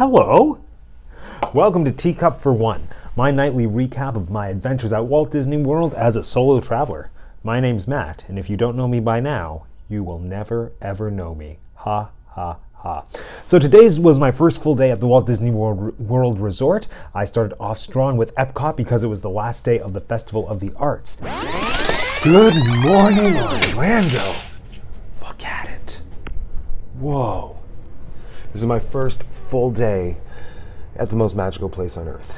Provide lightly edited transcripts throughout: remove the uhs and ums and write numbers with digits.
Hello! Welcome to Teacup For One, my nightly recap of my adventures at Walt Disney World as a solo traveler. My name's Matt, and if you don't know me by now, you will never ever know me. Ha ha ha. So today was my first full day at the Walt Disney World Resort. I started off strong with Epcot because it was the last day of the Festival of the Arts. Good morning, Orlando! Look at it. Whoa. This is my first full day at the most magical place on earth.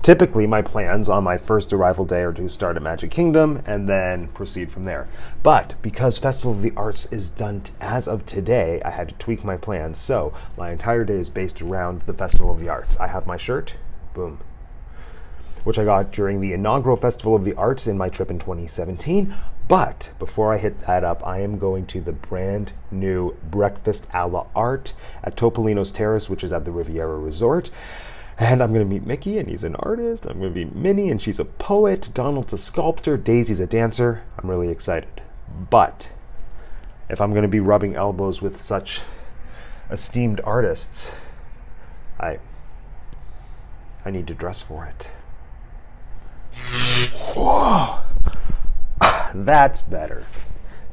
Typically, my plans on my first arrival day are to start at Magic Kingdom and then proceed from there. But because Festival of the Arts is done as of today, I had to tweak my plans. So my entire day is based around the Festival of the Arts. I have my shirt, boom, which I got during the inaugural Festival of the Arts in my trip in 2017. But before I hit that up, I am going to the brand new breakfast a la art at Topolino's Terrace, which is at the Riviera Resort. And I'm going to meet Mickey, and he's an artist. I'm going to meet Minnie, and she's a poet. Donald's a sculptor. Daisy's a dancer. I'm really excited. But if I'm going to be rubbing elbows with such esteemed artists, I need to dress for it. Whoa! That's better.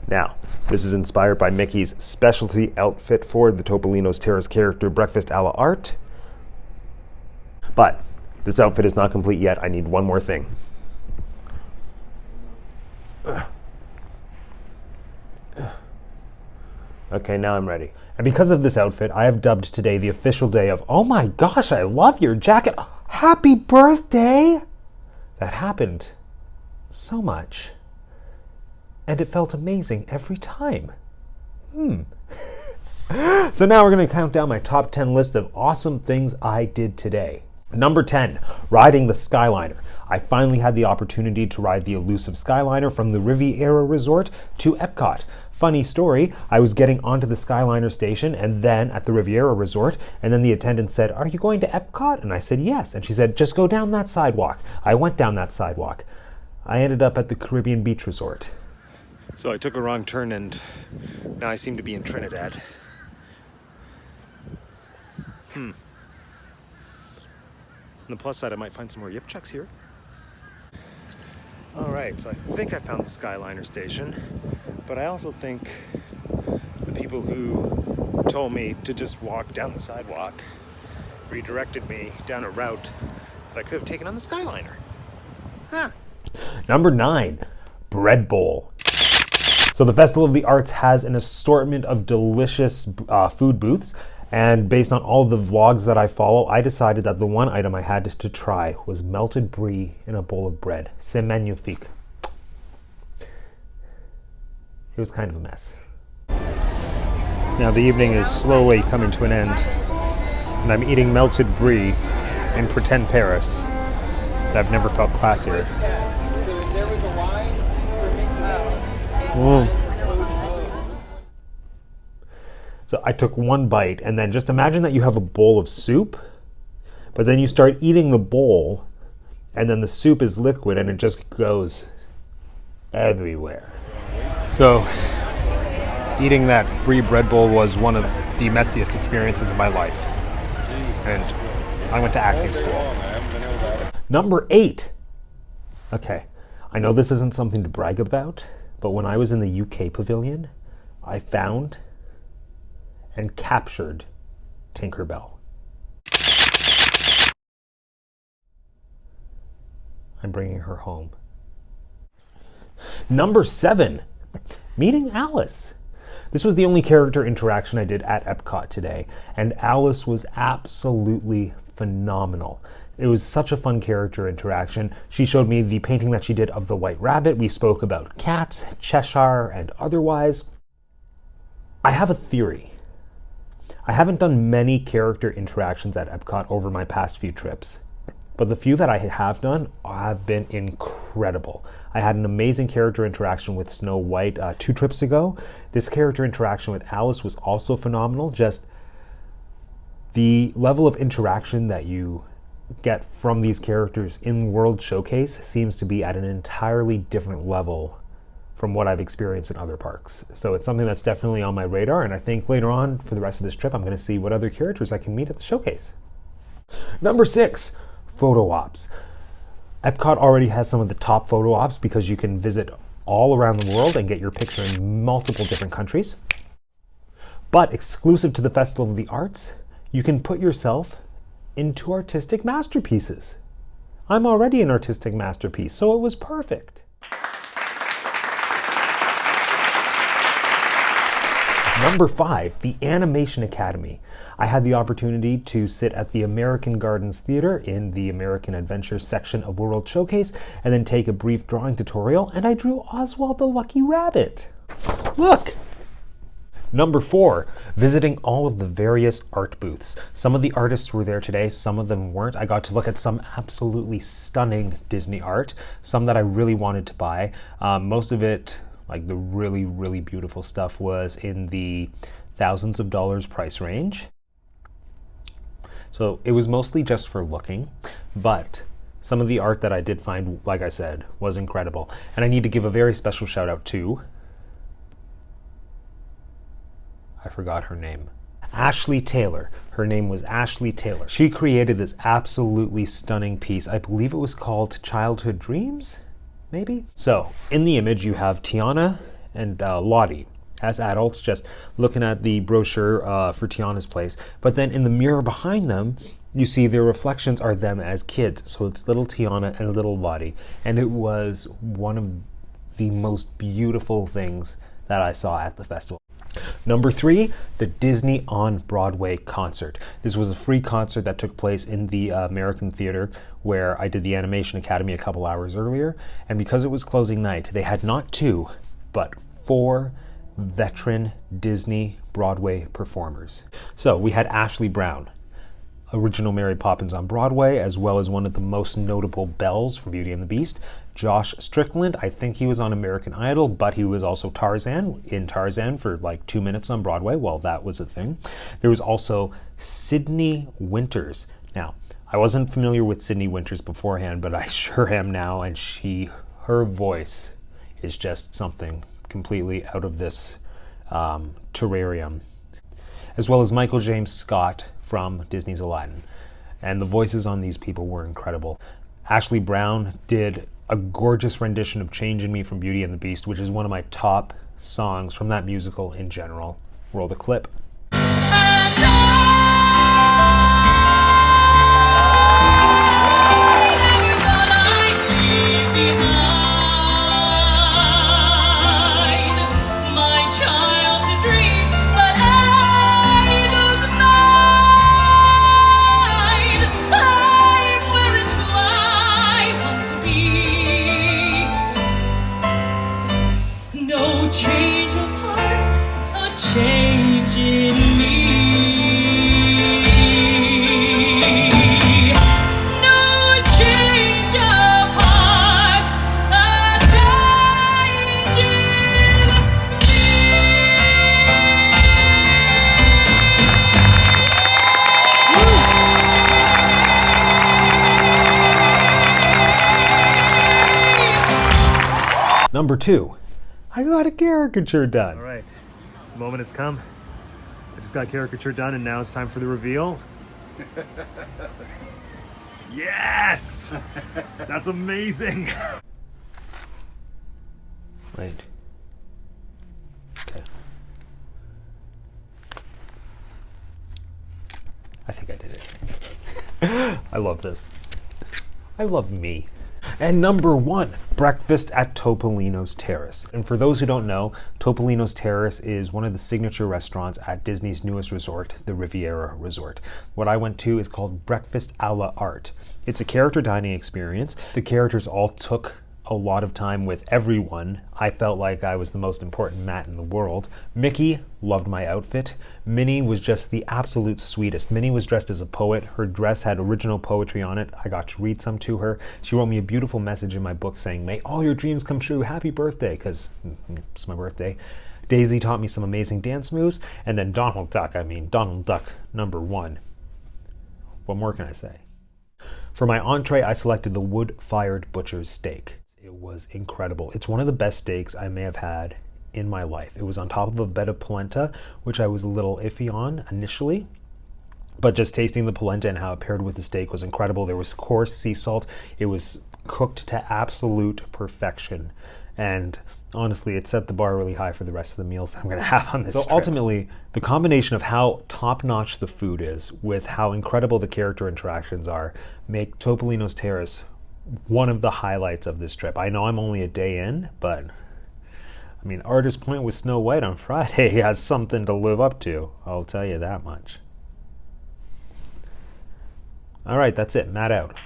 Now, this is inspired by Mickey's specialty outfit for the Topolino's Terrace character breakfast a la art. But this outfit is not complete yet. I need one more thing. Okay, now I'm ready. And because of this outfit, I have dubbed today the official day of, oh my gosh, I love your jacket. Happy birthday! That happened so much. And it felt amazing every time. So now we're going to count down my top 10 list of awesome things I did today. Number 10, riding the Skyliner. I finally had the opportunity to ride the elusive Skyliner from the Riviera Resort to Epcot. Funny story, I was getting onto the Skyliner station and then at the Riviera Resort, and then the attendant said, "Are you going to Epcot?" And I said, "Yes." And she said, "Just go down that sidewalk." I went down that sidewalk. I ended up at the Caribbean Beach Resort. So I took a wrong turn and now I seem to be in Trinidad. On the plus side, I might find some more yip chucks here. All right, so I think I found the Skyliner station, but I also think the people who told me to just walk down the sidewalk redirected me down a route that I could have taken on the Skyliner. Huh. Number 9, bread bowl. So the Festival of the Arts has an assortment of delicious food booths, and based on all the vlogs that I follow, I decided that the one item I had to try was melted brie in a bowl of bread. C'est magnifique. It was kind of a mess. Now the evening is slowly coming to an end, and I'm eating melted brie in pretend Paris, but I've never felt classier. So I took one bite, and then just imagine that you have a bowl of soup, but then you start eating the bowl, and then the soup is liquid and it just goes everywhere. So eating that brie bread bowl was one of the messiest experiences of my life. And I went to acting school. Number 8. Okay, I know this isn't something to brag about, but when I was in the UK pavilion, I found and captured Tinkerbell. I'm bringing her home. Number 7, meeting Alice. This was the only character interaction I did at Epcot today, and Alice was absolutely phenomenal. It was such a fun character interaction. She showed me the painting that she did of the White Rabbit. We spoke about cats, Cheshire, and otherwise. I have a theory. I haven't done many character interactions at Epcot over my past few trips, but the few that I have done have been incredible. I had an amazing character interaction with Snow White 2 trips ago. This character interaction with Alice was also phenomenal. Just the level of interaction that you get from these characters in World Showcase seems to be at an entirely different level from what I've experienced in other parks. So it's something that's definitely on my radar, and I think later on for the rest of this trip I'm going to see what other characters I can meet at the showcase. Number 6, photo ops. Epcot already has some of the top photo ops because you can visit all around the world and get your picture in multiple different countries. But exclusive to the Festival of the Arts, you can put yourself into artistic masterpieces. I'm already an artistic masterpiece, so it was perfect. Number 5, the Animation Academy. I had the opportunity to sit at the American Gardens Theater in the American Adventure section of World Showcase and then take a brief drawing tutorial, and I drew Oswald the Lucky Rabbit. Look! Number 4, visiting all of the various art booths. Some of the artists were there today, some of them weren't. I got to look at some absolutely stunning Disney art, some that I really wanted to buy. Most of it, like the really, really beautiful stuff, was in the thousands of dollars price range. So it was mostly just for looking, but some of the art that I did find, like I said, was incredible. And I need to give a very special shout out to, I forgot her name, Ashley Taylor. Her name was Ashley Taylor. She created this absolutely stunning piece. I believe it was called Childhood Dreams, maybe? So in the image you have Tiana and Lottie as adults just looking at the brochure for Tiana's place. But then in the mirror behind them, you see their reflections are them as kids. So it's little Tiana and little Lottie. And it was one of the most beautiful things that I saw at the festival. Number 3, the Disney on Broadway concert. This was a free concert that took place in the American Theater where I did the Animation Academy a couple hours earlier. And because it was closing night, they had not 2, but 4 veteran Disney Broadway performers. So we had Ashley Brown, original Mary Poppins on Broadway, as well as one of the most notable Bells from Beauty and the Beast. Josh Strickland, I think he was on American Idol, but he was also Tarzan in Tarzan for like 2 minutes on Broadway. Well, that was a thing. There was also Sydney Winters. Now, I wasn't familiar with Sydney Winters beforehand, but I sure am now, and her voice is just something completely out of this terrarium. As well as Michael James Scott from Disney's Aladdin. And the voices on these people were incredible. Ashley Brown did a gorgeous rendition of Change in Me from Beauty and the Beast, which is one of my top songs from that musical in general. Roll the clip. Number 2, I got a caricature done. All right, the moment has come. I just got caricature done, and now it's time for the reveal. Yes! That's amazing! Wait. Okay. I think I did it. I love this. I love me. And number 1, breakfast at Topolino's Terrace. And for those who don't know, Topolino's Terrace is one of the signature restaurants at Disney's newest resort, the Riviera Resort. What I went to is called Breakfast a la Art. It's a character dining experience. The characters all took a lot of time with everyone. I felt like I was the most important Matt in the world. Mickey loved my outfit. Minnie was just the absolute sweetest. Minnie was dressed as a poet. Her dress had original poetry on it. I got to read some to her. She wrote me a beautiful message in my book saying, "May all your dreams come true. Happy birthday," because it's my birthday. Daisy taught me some amazing dance moves. And then Donald Duck number 1. What more can I say? For my entree, I selected the wood-fired butcher's steak. It was incredible. It's one of the best steaks I may have had in my life. It was on top of a bed of polenta, which I was a little iffy on initially. But just tasting the polenta and how it paired with the steak was incredible. There was coarse sea salt. It was cooked to absolute perfection. And honestly, it set the bar really high for the rest of the meals that I'm going to have on this trip. Ultimately, the combination of how top-notch the food is with how incredible the character interactions are make Topolino's Terrace one of the highlights of this trip. I know I'm only a day in, but I mean, Artist Point with Snow White on Friday has something to live up to. I'll tell you that much. All right, that's it. Matt out.